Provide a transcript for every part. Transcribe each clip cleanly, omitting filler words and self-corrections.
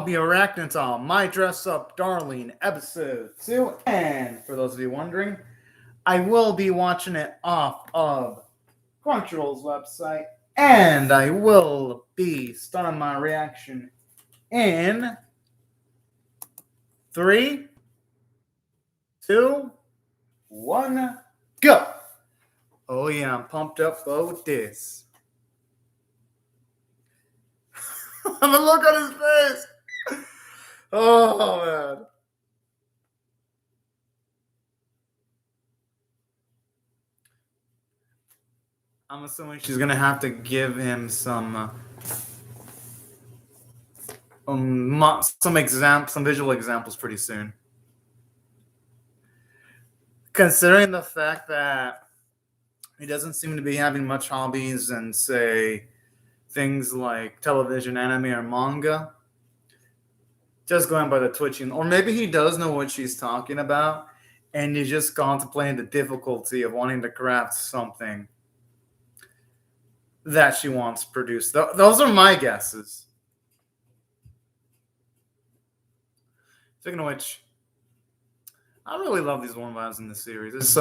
be Arachnitol, My Dress Up Darling, episode 2. And for those of you wondering, I will be watching it off of Crunchyroll's website. And I will be starting my reaction in 3, 2, 1, go! Oh yeah, I'm pumped up with this. The look on his face! Oh man. I'm assuming she's gonna have to give him some visual examples pretty soon. Considering the fact that he doesn't seem to be having much hobbies and say things like television, anime, or manga, just going by the twitching, or maybe he does know what she's talking about, and he's just contemplating the difficulty of wanting to craft something that she wants produced. Those are my guesses. Speaking of which, I really love these one vibes in the series. I just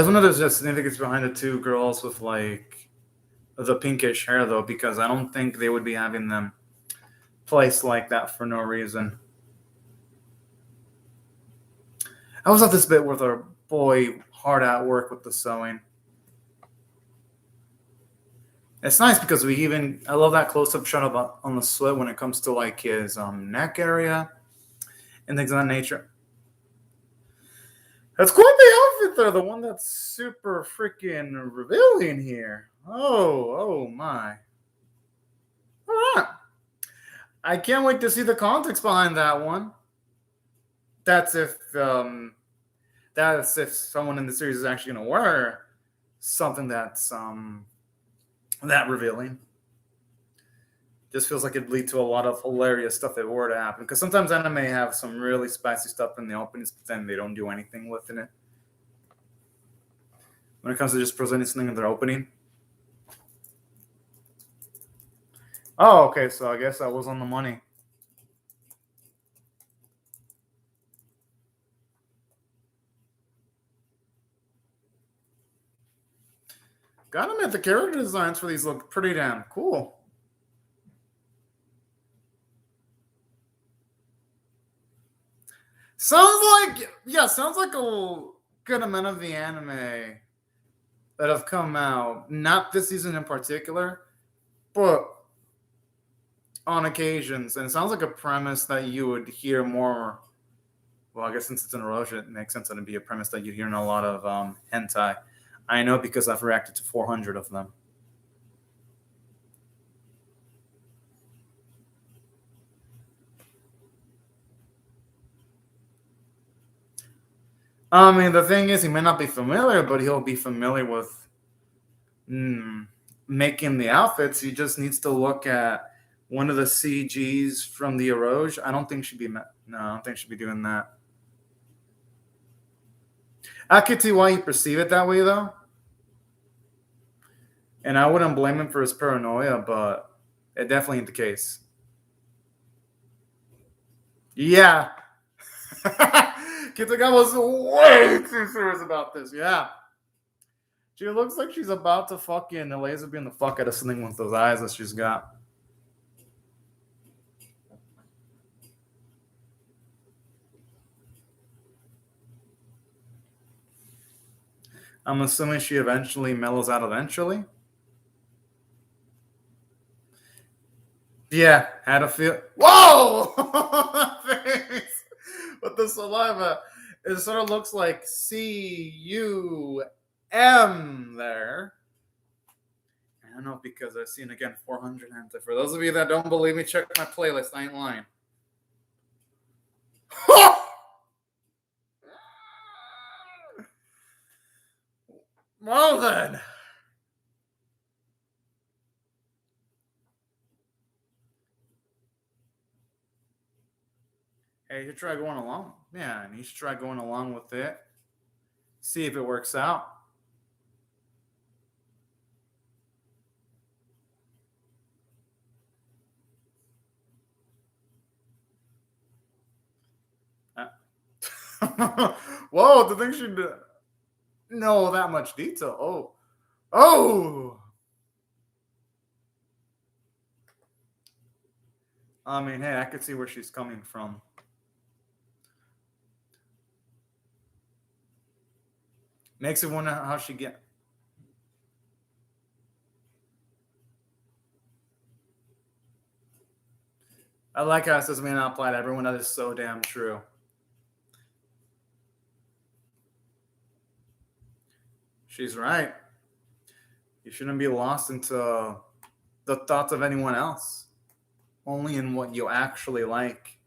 wonder if there's just significance behind the two girls with like the pinkish hair though, because I don't think they would be having them placed like that for no reason. I was at this bit with our boy hard at work with the sewing. It's nice because I love that close-up shot on the slit when it comes to like his neck area and things of that nature. That's quite the outfit there, the one that's super freaking revealing here. Oh my. All right. I can't wait to see the context behind that one. That's if someone in the series is actually going to wear something that's that revealing. Just feels like it'd lead to a lot of hilarious stuff if it were to happen. Because sometimes anime have some really spicy stuff in the openings, but then they don't do anything with it. When it comes to just presenting something in their opening. Oh, okay, so I guess I was on the money. Gotta admit, the character designs for these look pretty damn cool. Sounds like a good amount of the anime that have come out, not this season in particular, but on occasions. And it sounds like a premise that you would hear more. Well, I guess since it's an erosion, it makes sense that it'd be a premise that you'd hear in a lot of hentai. I know because I've reacted to 400 of them. I mean, the thing is, he may not be familiar, but he'll be familiar with making the outfits. He just needs to look at one of the CGs from the erosion. I don't think she'd be doing that. I could see why you perceive it that way, though. And I wouldn't blame him for his paranoia, but it definitely ain't the case. Yeah. Kitsuga was way too serious about this. Yeah. She looks like she's about to fucking laser beam the fuck out of something with those eyes that she's got. I'm assuming she eventually mellows out eventually. Yeah, had a feel. Whoa! Face with the saliva. It sort of looks like CUM there. I don't know because I've seen again 400 hentai. For those of you that don't believe me, check my playlist. I ain't lying. Well then. Hey, you should try going along. Yeah, and you should try going along with it. See if it works out. Whoa, to think she'd know that much detail. Oh. Oh! I mean, hey, I could see where she's coming from. Makes you wonder how she get. I like how it says may not apply to everyone. That is so damn true. She's right. You shouldn't be lost into the thoughts of anyone else. Only in what you actually like.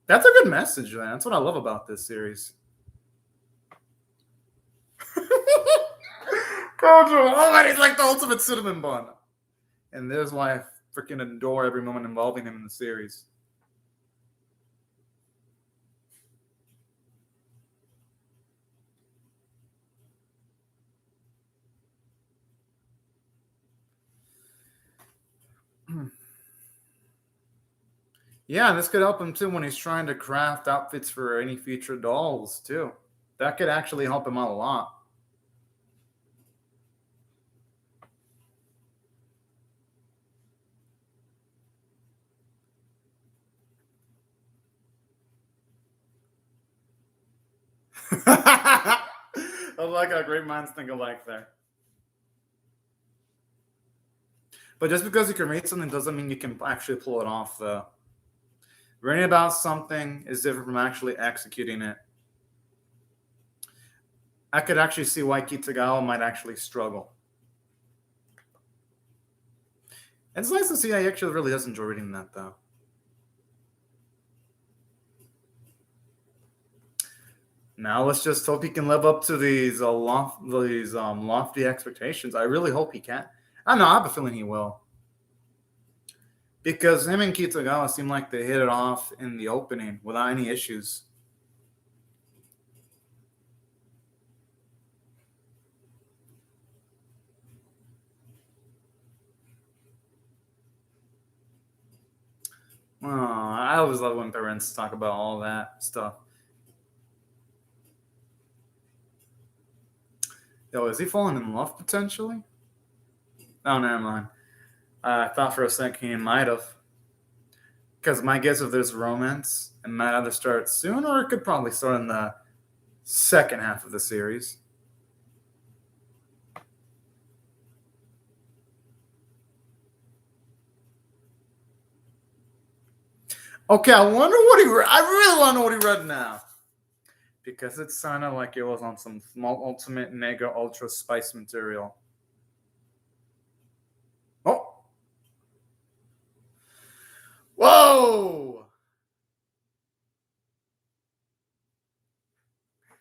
That's a good message, man. That's what I love about this series. Kojo, oh man, he's like the ultimate cinnamon bun. And there's why I freaking adore every moment involving him in the series. Yeah, this could help him too when he's trying to craft outfits for any future dolls too. That could actually help him out a lot. I like how great minds think alike there. But just because you can read something doesn't mean you can actually pull it off, though. Reading about something is different from actually executing it. I could actually see why Kitagawa might actually struggle. It's nice to see how he actually really does enjoy reading that, though. Now let's just hope he can live up to these lofty expectations. I really hope he can. I know, I have a feeling he will. Because him and Kitagawa seem like they hit it off in the opening without any issues. Oh, I always love when parents talk about all that stuff. Yo, is he falling in love potentially? Oh, never mind. I thought for a second he might have. Because my guess if there's romance, it might either start soon or it could probably start in the second half of the series. Okay, I wonder what he read. I really want to know what he read now. Because it sounded like it was on some small ultimate mega ultra spice material. Oh! Whoa!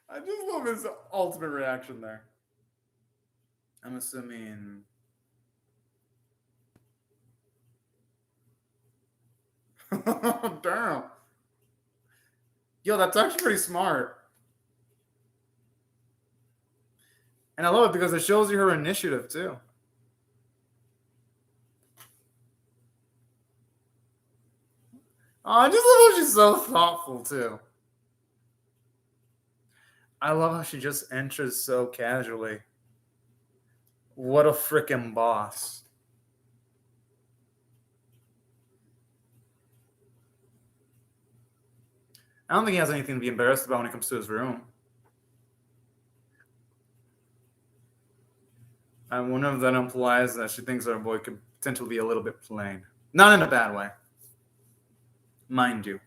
I just love his ultimate reaction there. I'm assuming. Damn. Yo, that's actually pretty smart. And I love it because it shows you her initiative too. Oh, I just love how she's so thoughtful too. I love how she just enters so casually. What a freaking boss. I don't think he has anything to be embarrassed about when it comes to his room. And one of that implies that she thinks our boy could potentially be a little bit plain. Not in a bad way. Mind you.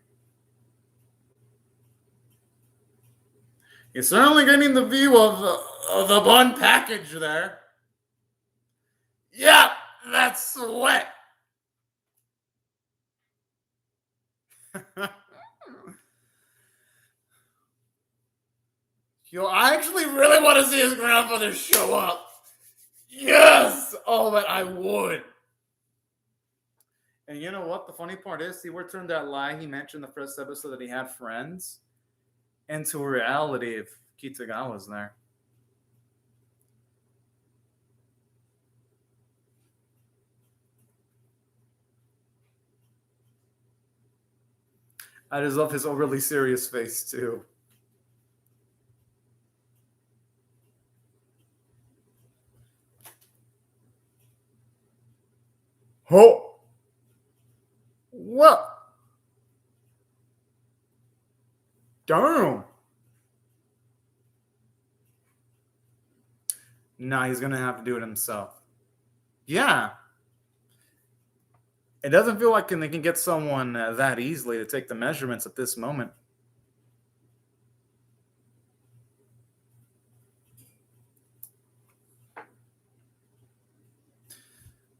You're certainly getting the view of the bun package there. Yeah, that's sweat. Yo, I actually really want to see his grandfather show up. Yes! Oh, but I would. And you know what? The funny part is, see, we're turned that lie he mentioned in the first episode that he had friends into a reality if Kitagawa's there. I just love his overly serious face, too. Oh, what? Damn. Nah, he's gonna have to do it himself. Yeah. It doesn't feel like they can get someone that easily to take the measurements at this moment.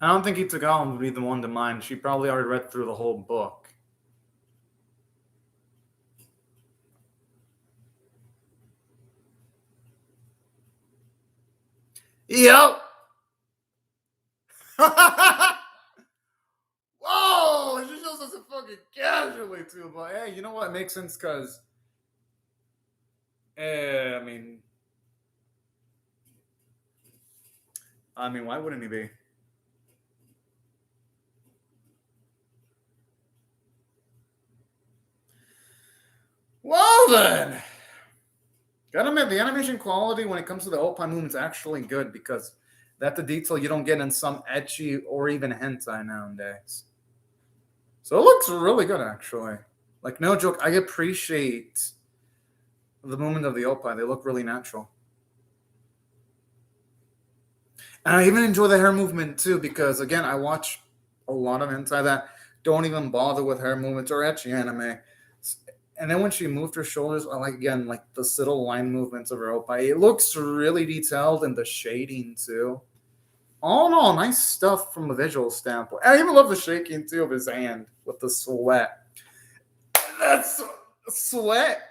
I don't think Itagon would be the one to mind. She probably already read through the whole book. Yep. Whoa! She shows us a fucking casually too, but hey, you know what? It makes sense because, I mean, why wouldn't he be? Well then, gotta admit, the animation quality when it comes to the Oppa movement is actually good because that's a detail you don't get in some ecchi or even hentai nowadays. So it looks really good, actually. Like, no joke, I appreciate the movement of the Oppa. They look really natural. And I even enjoy the hair movement, too, because, again, I watch a lot of hentai that don't even bother with hair movements or ecchi anime. And then when she moved her shoulders, I like, again, like the subtle line movements of her Oppa. It looks really detailed and the shading, too. All in all, nice stuff from a visual standpoint. I even love the shaking, too, of his hand with the sweat. That's sweat.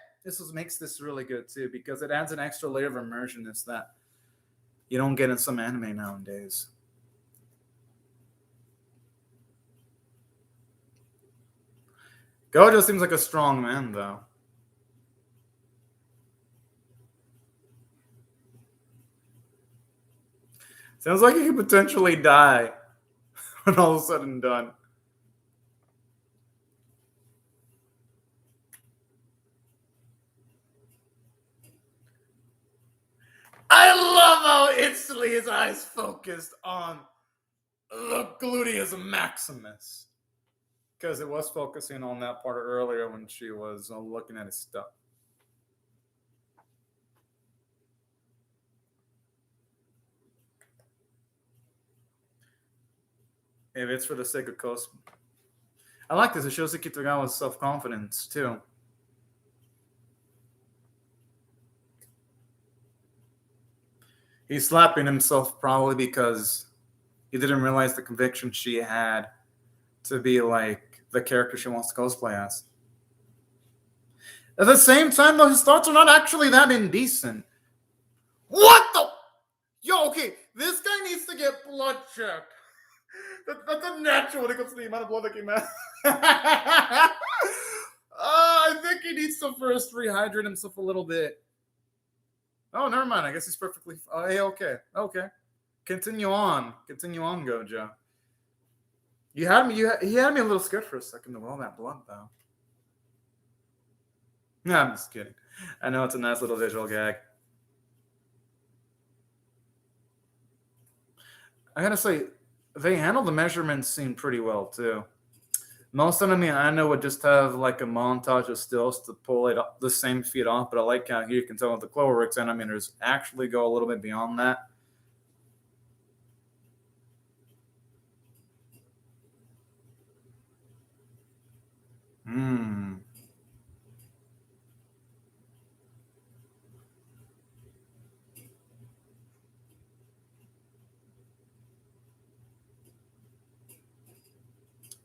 Makes this really good, too, because it adds an extra layer of immersionness that you don't get in some anime nowadays. Gojo seems like a strong man, though. Sounds like he could potentially die when all is said and done. I love how instantly his eyes focused on the gluteus maximus. Because it was focusing on that part earlier when she was looking at his stuff. If it's for the sake of Cosmo. I like this. It shows Kitagawa's self-confidence, too. He's slapping himself probably because he didn't realize the conviction she had to be like the character she wants to cosplay as. At the same time, though, his thoughts are not actually that indecent. What the? Yo, okay, this guy needs to get blood checked. That's unnatural when it comes to the amount of blood that came out. I think he needs to first rehydrate himself a little bit. Oh, never mind. I guess he's perfectly. Hey, okay. Continue on, Gojo. You had me. He had me a little scared for a second of all that blood, though. No, I'm just kidding. I know it's a nice little visual gag. I gotta say, they handle the measurements scene pretty well too. Most anime I know would just have like a montage of stills to pull it up, the same feet off, but I like how here you can tell with the Cloverworks animators actually go a little bit beyond that.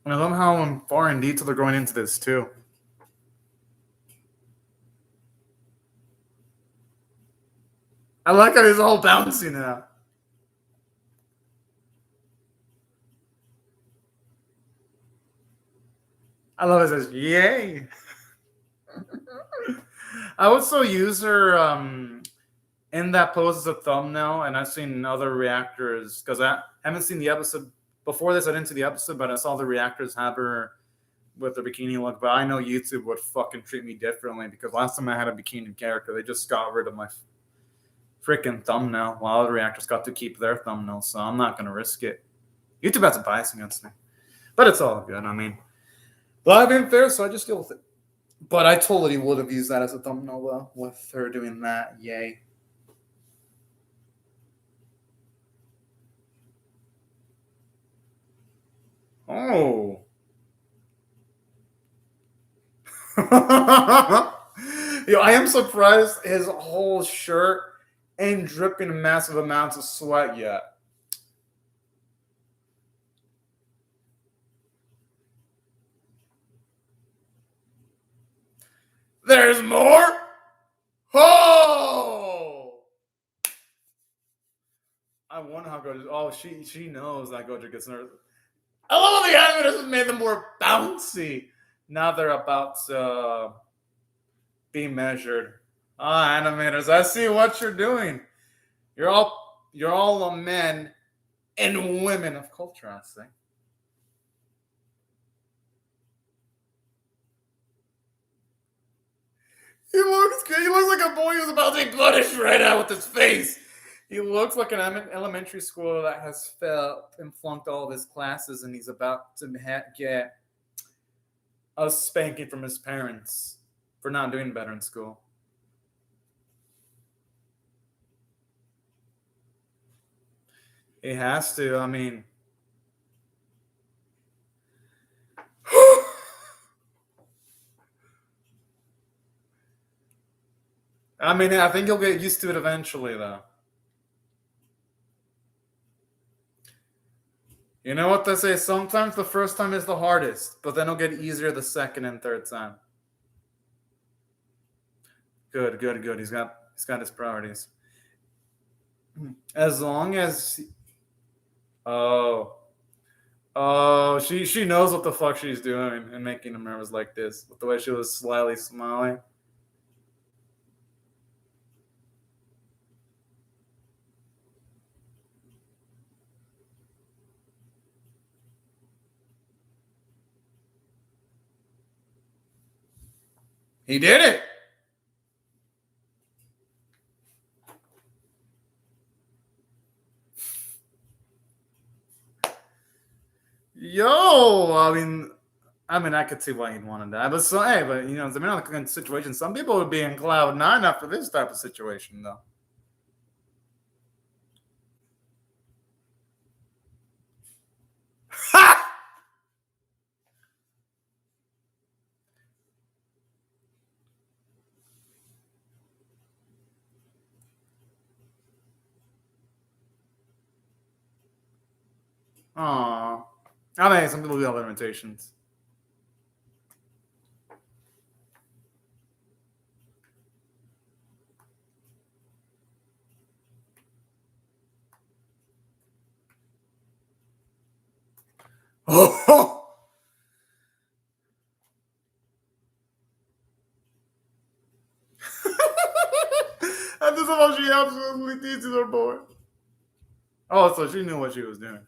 And I love how far in detail they're going into this too. I like how he's all bouncy now. I love it. Says yay. I would still use her in that pose as a thumbnail, and I've seen other reactors because I haven't seen the episode before this. I didn't see the episode, but I saw the reactors have her with the bikini look. But I know YouTube would fucking treat me differently because last time I had a bikini character, they just got rid of my freaking thumbnail, while other reactors got to keep their thumbnail. So I'm not gonna risk it. YouTube has a bias against me. But it's all good. I mean, live ain't fair, so I just deal with it. But I totally would have used that as a thumbnail, though, with her doing that. Yay. Oh. Yo, I am surprised his whole shirt ain't dripping massive amounts of sweat yet. There's more? Oh! I wonder how Gojo. Oh, she knows that Gojo gets nervous. I love how the animators have made them more bouncy. Now they're about to be measured. Ah, animators, I see what you're doing. You're all men and women of culture, I say. He looks like a boy who's about to be punished right out with his face. He looks like an elementary schooler that has failed and flunked all of his classes, and he's about to get a spanking from his parents for not doing better in school. He has to. I mean, I think he'll get used to it eventually, though. You know what they say? Sometimes the first time is the hardest, but then it'll get easier the second and third time. Good. He's got his priorities. As long as she knows what the fuck she's doing and making him nervous like this with the way she was slyly smiling. He did it. Yo, I mean, I could see why he'd want to die, but you know, depending on the kind of situation, some people would be in cloud nine after this type of situation, though. Ha! Aw. I mean, some people do have limitations. Oh! And this is how she absolutely teases her boy. Oh, so she knew what she was doing.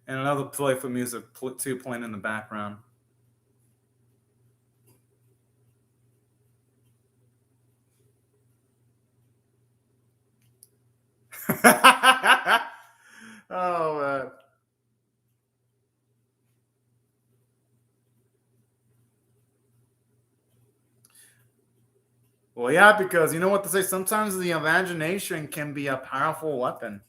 And another playful music too playing in the background. Oh man. Well, yeah, because you know what to say. Sometimes the imagination can be a powerful weapon.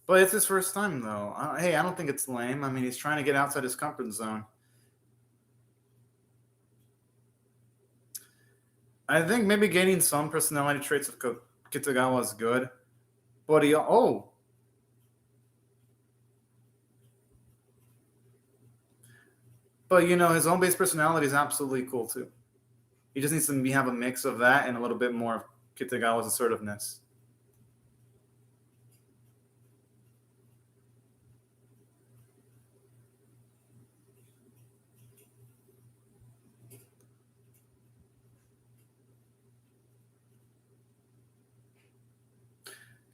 But it's his first time, though. Hey, I don't think it's lame. I mean, he's trying to get outside his comfort zone. I think maybe gaining some personality traits of Kitagawa is good. But but you know, his own base personality is absolutely cool too. He just needs to have a mix of that and a little bit more of Kitagawa's assertiveness.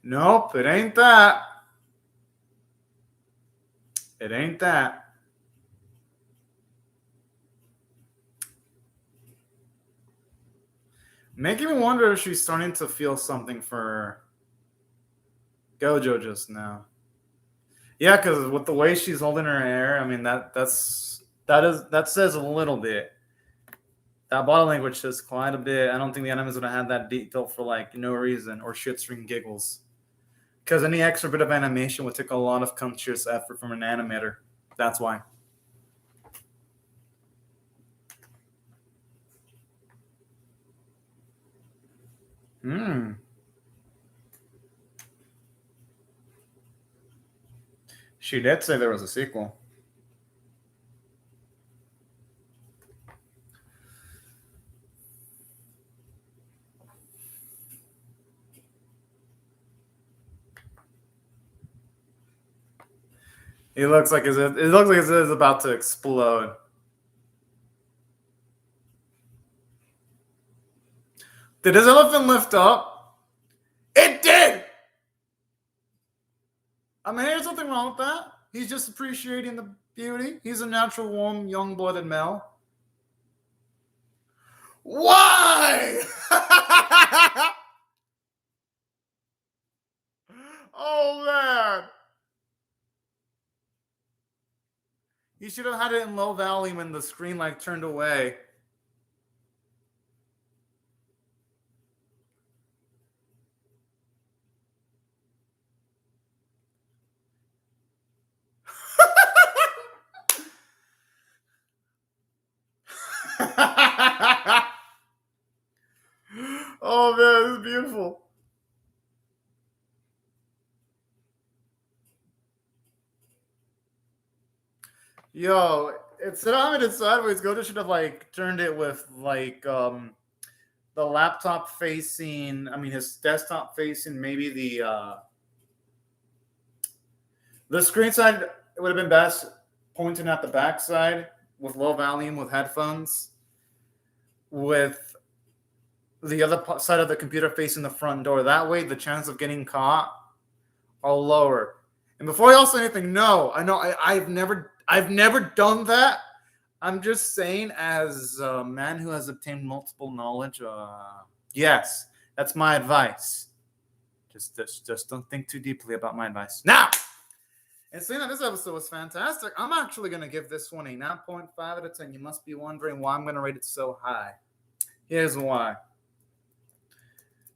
Nope, it ain't that. It ain't that. Making me wonder if she's starting to feel something for Gojo just now. Yeah, because with the way she's holding her hair, I mean that says a little bit. That body language says quite a bit. I don't think the anime's gonna have that detail for like no reason or shitstring giggles. Because any extra bit of animation would take a lot of conscious effort from an animator. That's why. She did say there was a sequel. It looks like it's about to explode. Did his elephant lift up? It did! I mean, there's nothing wrong with that. He's just appreciating the beauty. He's a natural, warm, young-blooded male. Why? Oh, man. You should have had it in low volume when the screen like turned away. Oh man, this is beautiful. Yo, instead of having it sideways, Gojo should have like turned it with like the laptop facing, I mean his desktop facing maybe the screen side. It would have been best pointing at the back side with low volume with headphones, with the other side of the computer facing the front door. That way the chance of getting caught are lower. And before y'all say anything, no, I know I've never done that. I'm just saying, as a man who has obtained multiple knowledge, yes, that's my advice. Just don't think too deeply about my advice. Now, and saying that this episode was fantastic, I'm actually going to give this one a 9.5 out of 10. You must be wondering why I'm going to rate it so high. Here's why.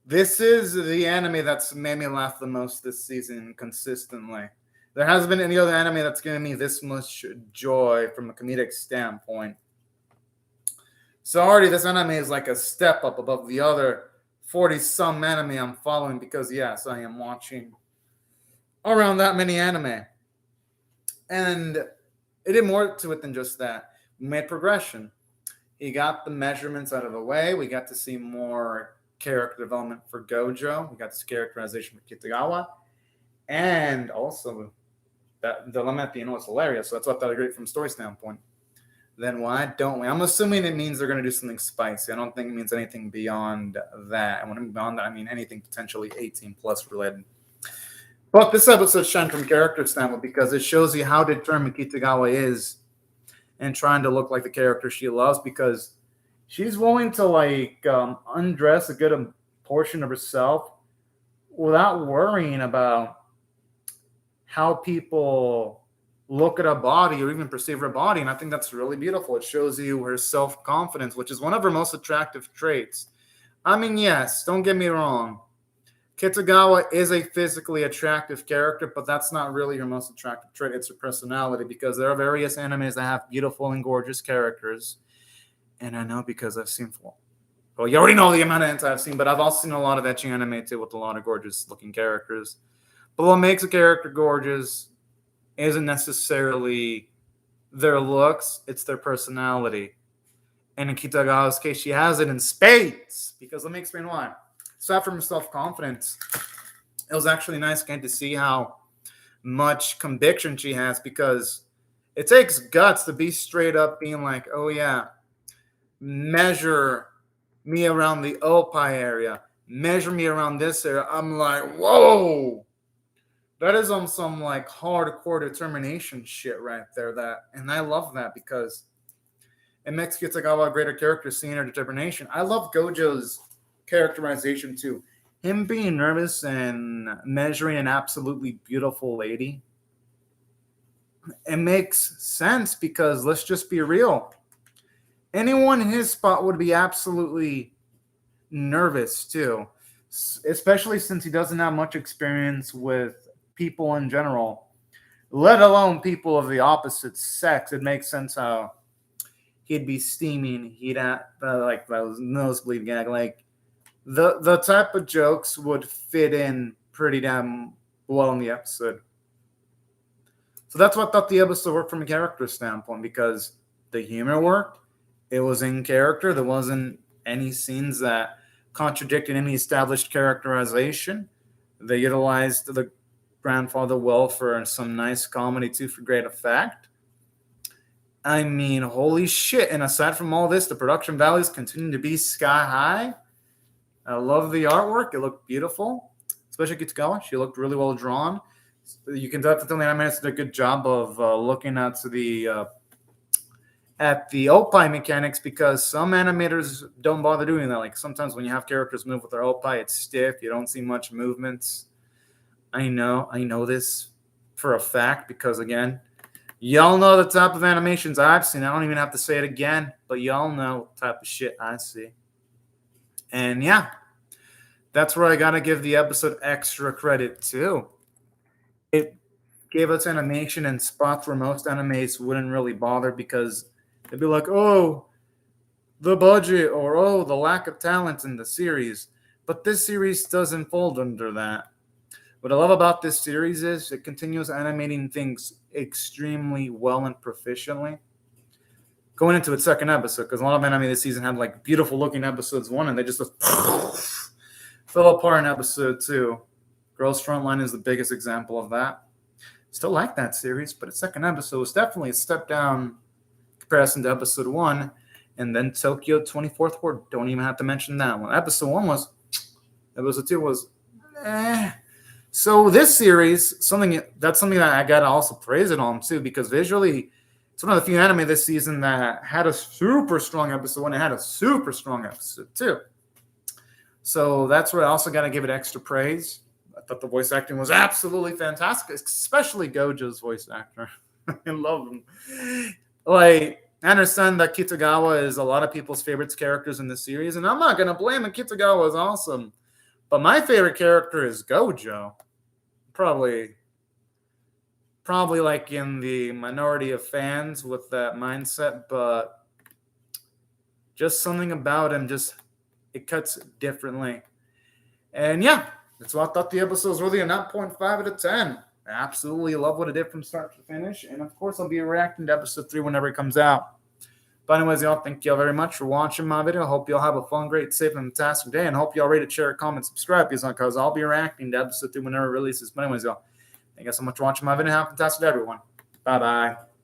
This is the anime that's made me laugh the most this season consistently. There hasn't been any other anime that's given me this much joy from a comedic standpoint. So already this anime is like a step up above the other 40-some anime I'm following because, yes, I am watching around that many anime. And it did more to it than just that. We made progression. He got the measurements out of the way. We got to see more character development for Gojo. We got this characterization for Kitagawa. And also, that dilemma at the end was hilarious. So that's what I thought great from a story standpoint. Then why don't we? I'm assuming it means they're going to do something spicy. I don't think it means anything beyond that. And when I mean beyond that, I mean anything potentially 18 plus related. But this episode shined from character standpoint because it shows you how determined Kitagawa is and trying to look like the character she loves, because she's willing to like undress a good portion of herself without worrying about how people look at her body or even perceive her body. And I think that's really beautiful. It shows you her self-confidence, which is one of her most attractive traits. I mean, yes, don't get me wrong. Kitagawa is a physically attractive character, but that's not really her most attractive trait. It's her personality, because there are various animes that have beautiful and gorgeous characters. And I know because I've seen, well, you already know the amount of hentai I've seen, but I've also seen a lot of ecchi anime too with a lot of gorgeous looking characters. But what makes a character gorgeous isn't necessarily their looks, it's their personality. And in Kitagawa's case, she has it in spades, because let me explain why. So after her self-confidence, it was actually nice getting to see how much conviction she has, because it takes guts to be straight up being like, oh yeah, measure me around the Opie area. measure me around this area, I'm like, whoa, that is on some like hardcore determination shit right there. And I love that because it makes Kitagawa a greater character, seeing her determination. I love Gojo's characterization too. Him being nervous and measuring an absolutely beautiful lady. It makes sense because let's just be real. Anyone in his spot would be absolutely nervous too, especially since he doesn't have much experience with people in general, let alone people of the opposite sex. It makes sense how he'd be steaming. He'd have like those nosebleed gag. Like the type of jokes would fit in pretty damn well in the episode. So that's what I thought the episode worked from a character standpoint because the humor worked. It was in character. There wasn't any scenes that contradicted any established characterization. They utilized the grandfather well for some nice comedy too, for great effect. I mean, holy shit. And aside from all this, the production values continue to be sky high. I love the artwork. It looked beautiful. Especially Kitagawa. She looked really well drawn. You can definitely tell the animators did a good job of looking at the opie mechanics because some animators don't bother doing that. Like sometimes when you have characters move with their opie, it's stiff. You don't see much movements. I know this for a fact because again, y'all know the type of animations I've seen. I don't even have to say it again, but y'all know the type of shit I see. And yeah, that's where I gotta give the episode extra credit too. It gave us animation in spots where most animes wouldn't really bother because they'd be like, oh, the budget or oh, the lack of talent in the series. But this series doesn't fall under that. What I love about this series is it continues animating things extremely well and proficiently. Going into its second episode, because a lot of anime this season had like beautiful looking episodes 1 and they just fell apart in episode 2. Girls Frontline is the biggest example of that. Still like that series, but its second episode was definitely a step down in comparison to episode 1. And then Tokyo 24th Ward, don't even have to mention that one. Episode 1 was, episode 2 was, So this series, something that I gotta also praise it on too, because visually, it's one of the few anime this season that had a super strong episode 1 and had a super strong episode 2. So that's where I also gotta give it extra praise. I thought the voice acting was absolutely fantastic, especially Gojo's voice actor. I love him. Like, I understand that Kitagawa is a lot of people's favorites characters in the series, and I'm not gonna blame him. Kitagawa is awesome. But my favorite character is Gojo. Probably like in the minority of fans with that mindset, but just something about him, it cuts differently. And yeah, that's why I thought the episode was really a 9.5 out of 10. I absolutely love what it did from start to finish. And of course, I'll be reacting to episode 3 whenever it comes out. But anyways, y'all, thank y'all very much for watching my video. I hope y'all have a fun, great, safe, and fantastic day. And hope y'all rate it, share it, comment, subscribe, because I'll be reacting to episode 3 whenever it releases. But anyways, y'all, thank you so much for watching my video. Have a fantastic day, everyone. Bye-bye.